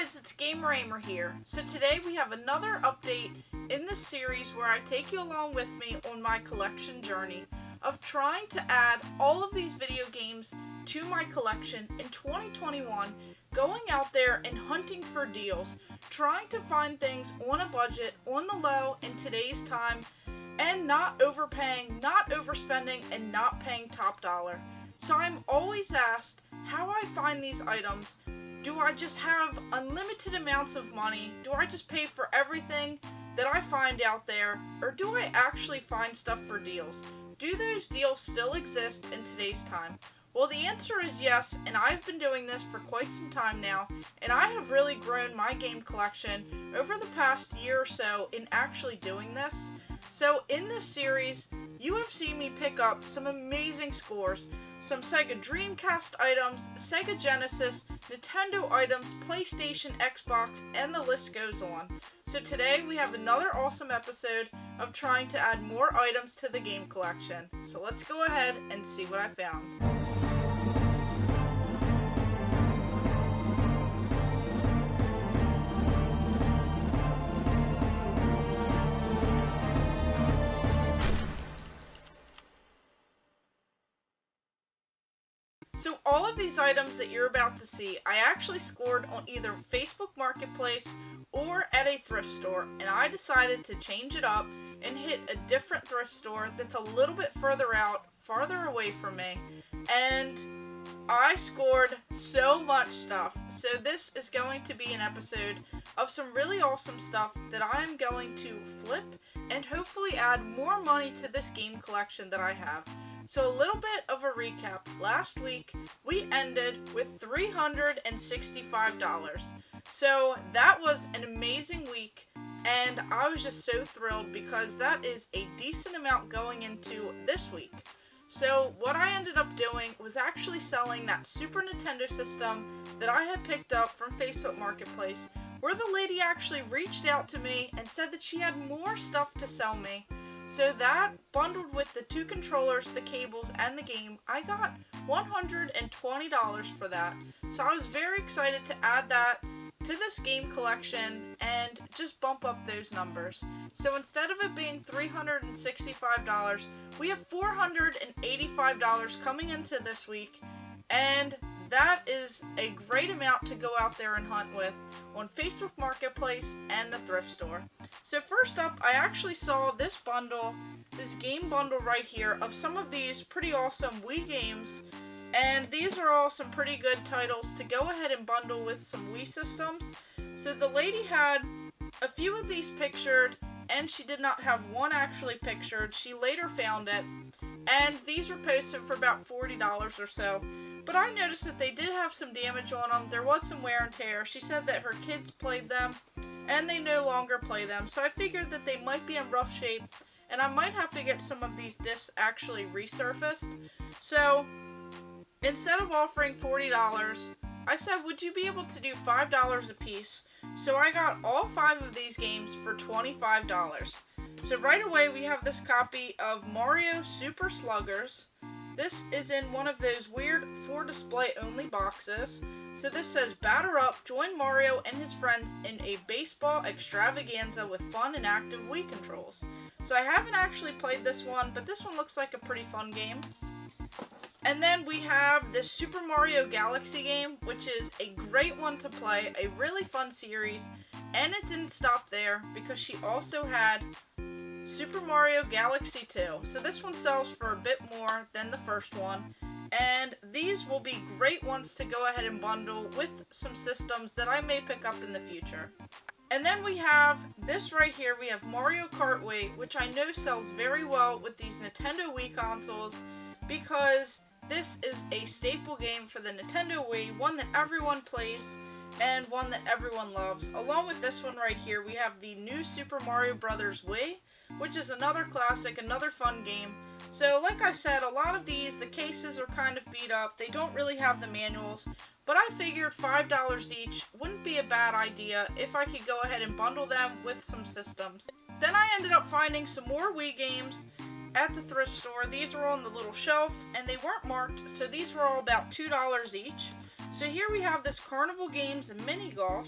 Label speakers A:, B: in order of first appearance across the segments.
A: guys, it's Ahmer here. So today we have another update in this series where I take you along with me on my collection journey of trying to add all of these video games to my collection in 2021, going out there and hunting for deals, trying to find things on a budget, on the low in today's time, and not overpaying, not overspending, and not paying top dollar. So I'm always asked how I find these items. Do I just have unlimited amounts of money? Do I just pay for everything that I find out there? Or do I actually find stuff for deals? Do those deals still exist in today's time? Well, the answer is yes, and I've been doing this for quite some time now, and I have really grown my game collection over the past year or so in actually doing this. So in this series, you have seen me pick up some amazing scores, some Sega Dreamcast items, Sega Genesis, Nintendo items, PlayStation, Xbox, and the list goes on. So today we have another awesome episode of trying to add more items to the game collection. So let's go ahead and see what I found. So all of these items that you're about to see, I actually scored on either Facebook Marketplace or at a thrift store, and I decided to change it up and hit a different thrift store that's a little bit further out, farther away from me, and I scored so much stuff. So this is going to be an episode of some really awesome stuff that I'm going to flip and hopefully add more money to this game collection that I have. So a little bit of a recap. Last week, we ended with $365. So that was an amazing week, and I was just so thrilled because that is a decent amount going into this week. So what I ended up doing was actually selling that Super Nintendo system that I had picked up from Facebook Marketplace, where the lady actually reached out to me and said that she had more stuff to sell me. So that, bundled with the 2 controllers, the cables, and the game, I got $120 for that. So I was very excited to add that to this game collection and just bump up those numbers. So instead of it being $365, we have $485 coming into this week, and that is a great amount to go out there and hunt with on Facebook Marketplace and the thrift store. So first up, I actually saw this bundle, this game bundle right here of some of these pretty awesome Wii games, and these are all some pretty good titles to go ahead and bundle with some Wii systems. So the lady had a few of these pictured, and she did not have one actually pictured. She later found it, and these were posted for about $40 or so. But I noticed that they did have some damage on them. There was some wear and tear. She said that her kids played them, and they no longer play them. So I figured that they might be in rough shape, and I might have to get some of these discs actually resurfaced. So instead of offering $40, I said, would you be able to do $5 a piece? So I got all 5 of these games for $25. So right away we have this copy of Mario Super Sluggers. This is in one of those weird for display only boxes. So this says, batter up, join Mario and his friends in a baseball extravaganza with fun and active Wii controls. So I haven't actually played this one, but this one looks like a pretty fun game. And then we have this Super Mario Galaxy game, which is a great one to play, a really fun series. And it didn't stop there, because she also had Super Mario Galaxy 2. So this one sells for a bit more than the first one. And these will be great ones to go ahead and bundle with some systems that I may pick up in the future. And then we have this right here. We have Mario Kart Wii, which I know sells very well with these Nintendo Wii consoles, because this is a staple game for the Nintendo Wii, one that everyone plays and one that everyone loves. Along with this one right here, we have the new Super Mario Bros. Wii, which is another classic, another fun game. So like I said, a lot of these, the cases are kind of beat up. They don't really have the manuals, but I figured $5 each wouldn't be a bad idea if I could go ahead and bundle them with some systems. Then I ended up finding some more Wii games at the thrift store. These were on the little shelf, and they weren't marked, so these were all about $2 each. So here we have this Carnival Games Mini Golf,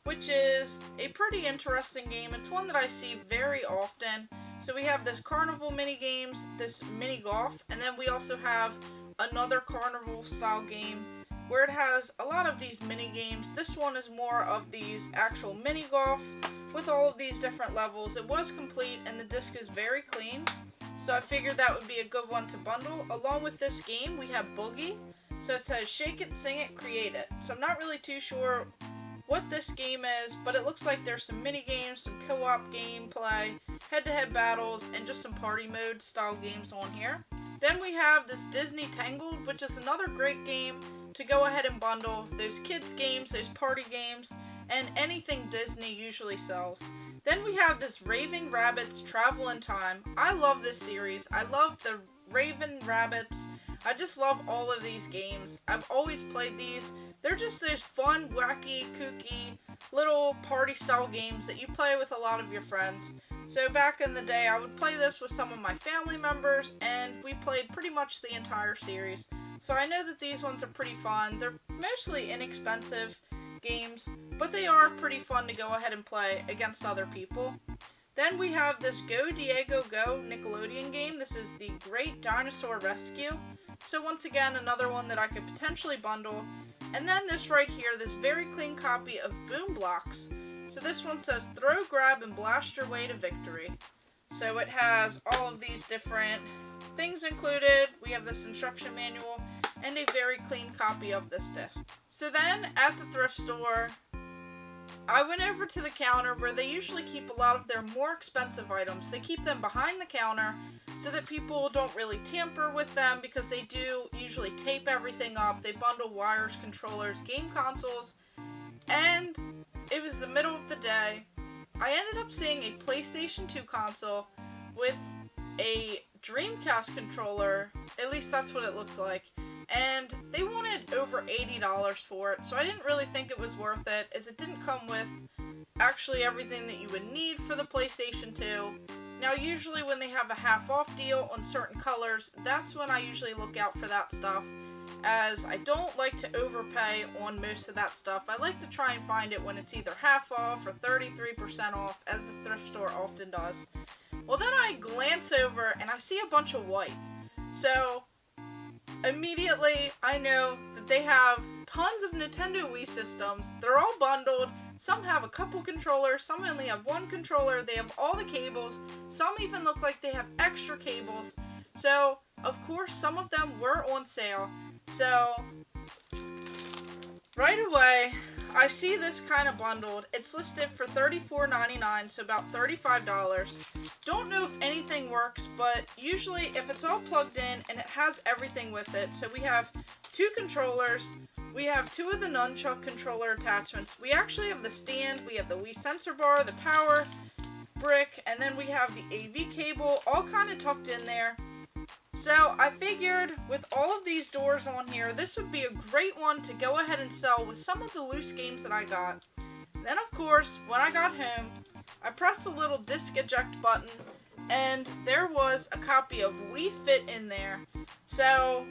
A: which is a pretty interesting game. It's one that I see very often. So we have this Carnival Mini Games, this Mini Golf, and then we also have another Carnival style game where it has a lot of these mini games. This one is more of these actual mini golf with all of these different levels. It was complete and the disc is very clean, so I figured that would be a good one to bundle. Along with this game, we have Boogie. So it says shake it, sing it, create it. So I'm not really too sure what this game is, but it looks like there's some mini games, some co-op gameplay, head-to-head battles, and just some party mode style games on here. Then we have this Disney Tangled, which is another great game to go ahead and bundle. Those kids games, those party games, and anything Disney usually sells. Then we have this Raving Rabbits Travel in Time. I love this series. I love the Raven Rabbits. I just love all of these games. I've always played these. They're just those fun, wacky, kooky, little party-style games that you play with a lot of your friends. So back in the day, I would play this with some of my family members, and we played pretty much the entire series. So I know that these ones are pretty fun. They're mostly inexpensive games, but they are pretty fun to go ahead and play against other people. Then we have this Go Diego Go Nickelodeon game. This is the Great Dinosaur Rescue. So once again, another one that I could potentially bundle. And then this right here, this very clean copy of Boom Blocks. So this one says throw, grab, and blast your way to victory. So it has all of these different things included. We have this instruction manual and a very clean copy of this disc. So then at the thrift store, I went over to the counter where they usually keep a lot of their more expensive items. They keep them behind the counter so that people don't really tamper with them, because they do usually tape everything up. They bundle wires, controllers, game consoles, and it was the middle of the day. I ended up seeing a PlayStation 2 console with a Dreamcast controller. At least that's what it looked like. And they wanted over $80 for it, so I didn't really think it was worth it, as it didn't come with actually everything that you would need for the PlayStation 2. Now, usually when they have a half-off deal on certain colors, that's when I usually look out for that stuff, as I don't like to overpay on most of that stuff. I like to try and find it when it's either half off or 33% off, as the thrift store often does. Well, then I glance over and I see a bunch of white. So immediately I know that they have tons of Nintendo Wii systems. They're all bundled. Some have a couple controllers, some only have one controller. They have all the cables. Some even look like they have extra cables. So, of course, some of them were on sale. So, right away, I see this kind of bundled. It's listed for $34.99, so about $35. Don't know if anything works, but usually if it's all plugged in and it has everything with it. So we have two controllers. We have two of the nunchuck controller attachments. We actually have the stand. We have the Wii sensor bar, the power brick, and then we have the AV cable all kind of tucked in there. So I figured with all of these doors on here, this would be a great one to go ahead and sell with some of the loose games that I got. Then of course, when I got home, I pressed the little disc eject button, and there was a copy of Wii Fit in there. So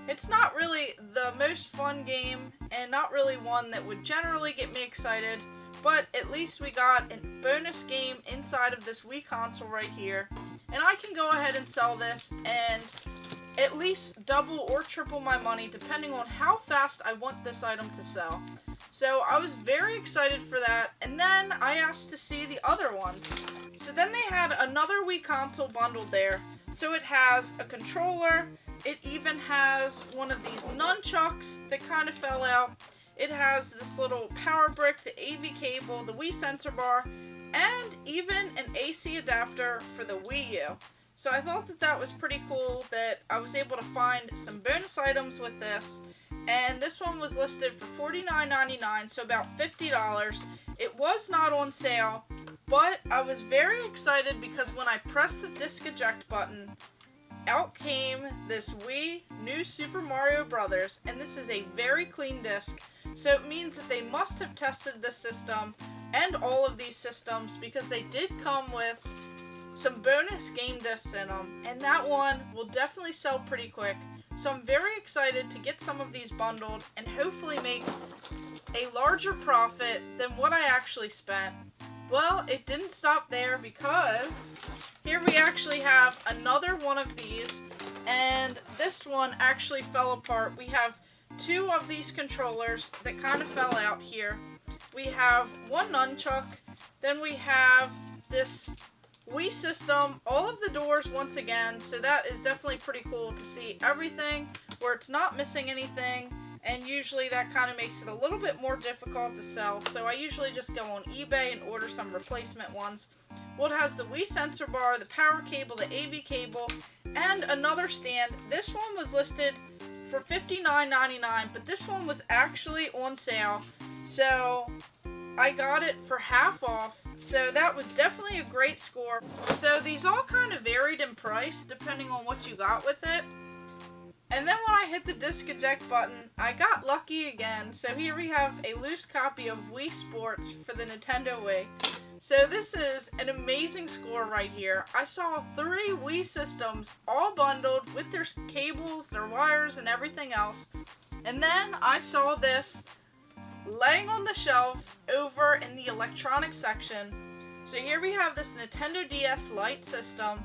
A: it's not really the most fun game, and not really one that would generally get me excited, but at least we got a bonus game inside of this Wii console right here. And I can go ahead and sell this and at least double or triple my money depending on how fast I want this item to sell. So I was very excited for that, and then I asked to see the other ones. So then they had another Wii console bundled there. So it has a controller, it even has one of these nunchucks that kind of fell out. It has this little power brick, the AV cable, the Wii sensor bar, and even an AC adapter for the Wii U. So I thought that that was pretty cool that I was able to find some bonus items with this. And this one was listed for $49.99, so about $50. It was not on sale, but I was very excited because when I pressed the disc eject button, out came this Wii New Super Mario Brothers, and this is a very clean disc, so it means that they must have tested this system and all of these systems, because they did come with some bonus game discs in them, and that one will definitely sell pretty quick. So I'm very excited to get some of these bundled and hopefully make a larger profit than what I actually spent. Well, it didn't stop there because here we actually have another one of these, and this one actually fell apart. We have two of these controllers that kind of fell out here. We have one nunchuck, then we have this Wii system, all of the doors once again, so that is definitely pretty cool to see everything where it's not missing anything, and usually that kind of makes it a little bit more difficult to sell, so I usually just go on eBay and order some replacement ones. Well, it has the Wii sensor bar, the power cable, the AV cable, and another stand. This one was listed for $59.99, but this one was actually on sale, so I got it for half off, so that was definitely a great score. So these all kind of varied in price depending on what you got with it. And then when I hit the disc eject button, I got lucky again. So here we have a loose copy of Wii Sports for the Nintendo Wii. So this is an amazing score right here. I saw 3 Wii systems all bundled with their cables, their wires, and everything else. And then I saw this laying on the shelf over in the electronics section. So here we have this Nintendo DS Lite system.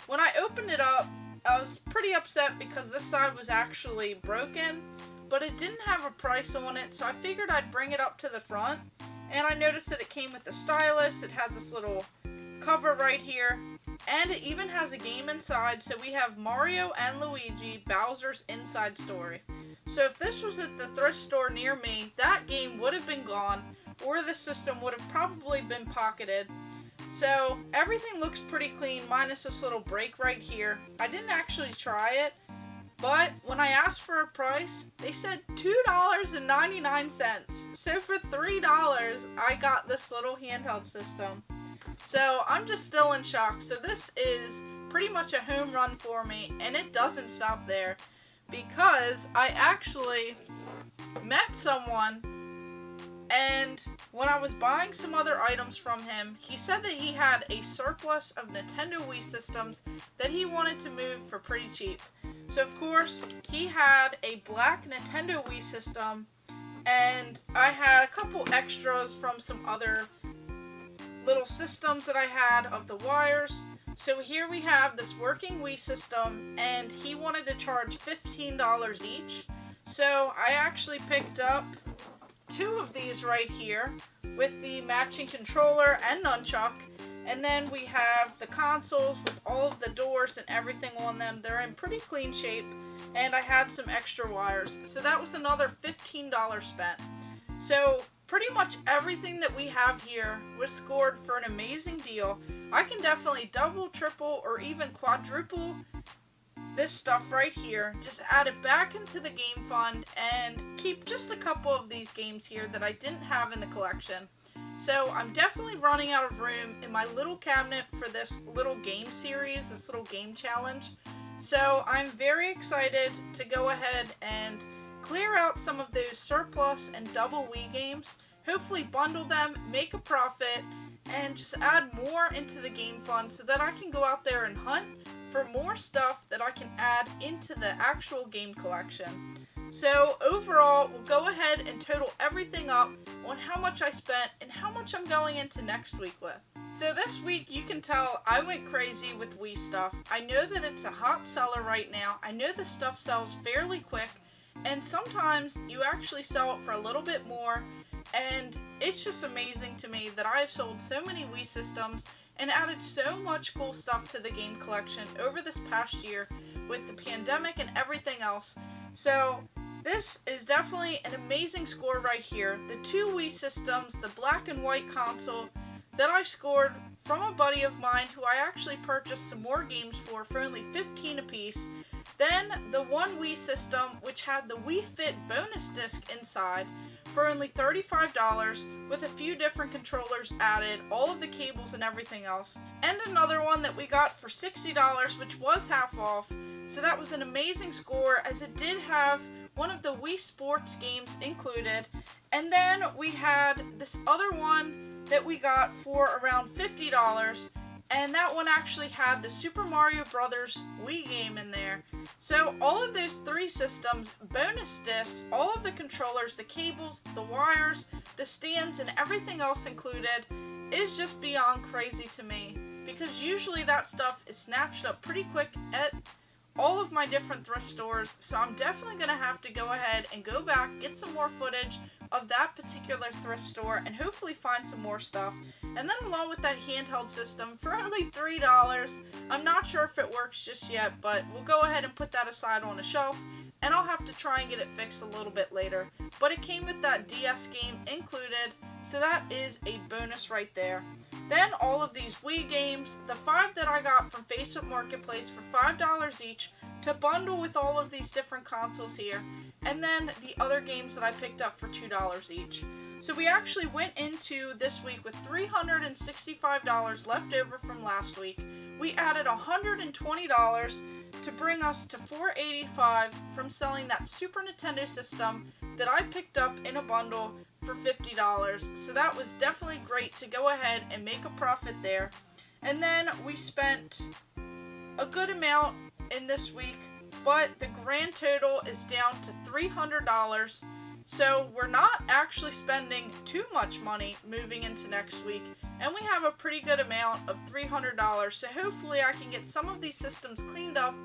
A: When I opened it up, I was pretty upset because this side was actually broken, but it didn't have a price on it, so I figured I'd bring it up to the front. And I noticed that it came with the stylus, it has this little cover right here, and it even has a game inside. So we have Mario and Luigi, Bowser's Inside Story. So if this was at the thrift store near me, that game would have been gone, or the system would have probably been pocketed. So everything looks pretty clean, minus this little break right here. I didn't actually try it, but when I asked for a price, they said $2.99. So for $3, I got this little handheld system. So I'm just still in shock. So this is pretty much a home run for me, and it doesn't stop there, because I actually met someone, and when I was buying some other items from him, he said that he had a surplus of Nintendo Wii systems that he wanted to move for pretty cheap. So of course, he had a black Nintendo Wii system, and I had a couple extras from some other little systems that I had of the wires. So here we have this working Wii system, and he wanted to charge $15 each. So I actually picked up 2 of these right here with the matching controller and nunchuck. And then we have the consoles with all of the doors and everything on them. They're in pretty clean shape, and I had some extra wires. So that was another $15 spent. So pretty much everything that we have here was scored for an amazing deal. I can definitely double, triple, or even quadruple this stuff right here. Just add it back into the game fund and keep just a couple of these games here that I didn't have in the collection. So I'm definitely running out of room in my little cabinet for this little game series, this little game challenge. So I'm very excited to go ahead and clear out some of those surplus and double Wii games, hopefully bundle them, make a profit, and just add more into the game fund so that I can go out there and hunt for more stuff that I can add into the actual game collection. So overall, we'll go ahead and total everything up on how much I spent and how much I'm going into next week with. So this week, you can tell I went crazy with Wii stuff. I know that it's a hot seller right now. I know the stuff sells fairly quick, and sometimes you actually sell it for a little bit more, and it's just amazing to me that I've sold so many Wii systems and added so much cool stuff to the game collection over this past year with the pandemic and everything else. So this is definitely an amazing score right here. The 2 Wii systems, the black and white console that I scored from a buddy of mine who I actually purchased some more games for only $15 a piece. Then the 1 Wii system, which had the Wii Fit bonus disc inside for only $35 with a few different controllers added, all of the cables and everything else. And another one that we got for $60, which was half off. So that was an amazing score, as it did have one of the Wii Sports games included. And then we had this other one that we got for around $50, and that one actually had the Super Mario Brothers Wii game in there. So all of those 3 systems, bonus discs, all of the controllers, the cables, the wires, the stands, and everything else included is just beyond crazy to me, because usually that stuff is snatched up pretty quick at all of my different thrift stores. So I'm definitely going to have to go ahead and go back, get some more footage of that particular thrift store, and hopefully find some more stuff. And then along with that handheld system for only $3. I'm not sure if it works just yet, but we'll go ahead and put that aside on a shelf, and I'll have to try and get it fixed a little bit later. But it came with that DS game included, so that is a bonus right there. Then all of these Wii games, the 5 that I got from Facebook Marketplace for $5 each, to bundle with all of these different consoles here, and then the other games that I picked up for $2 each. So we actually went into this week with $365 left over from last week. We added $120 to bring us to $485 from selling that Super Nintendo system that I picked up in a bundle for $50. So that was definitely great to go ahead and make a profit there. And then we spent a good amount in this week, but the grand total is down to $300. So we're not actually spending too much money moving into next week, and we have a pretty good amount of $300. So hopefully I can get some of these systems cleaned up,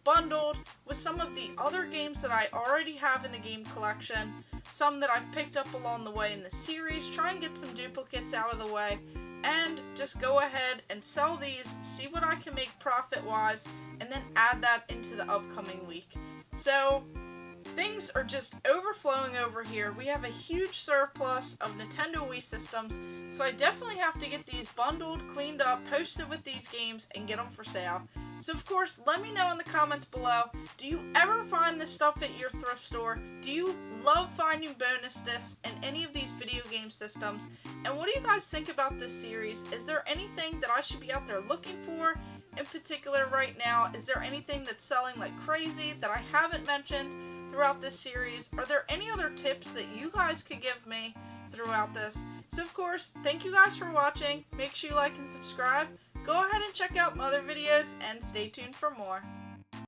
A: bundled with some of the other games that I already have in the game collection, some that I've picked up along the way in the series, try and get some duplicates out of the way, and just go ahead and sell these, see what I can make profit-wise, and then add that into the upcoming week. So things are just overflowing over here. We have a huge surplus of Nintendo Wii systems, so I definitely have to get these bundled, cleaned up, posted with these games, and get them for sale. So of course, let me know in the comments below, do you ever find this stuff at your thrift store? Do you love finding bonus discs in any of these video game systems? And what do you guys think about this series? Is there anything that I should be out there looking for in particular right now? Is there anything that's selling like crazy that I haven't mentioned throughout this series? Are there any other tips that you guys could give me throughout this? So of course, thank you guys for watching. Make sure you like and subscribe. Go ahead and check out my other videos and stay tuned for more.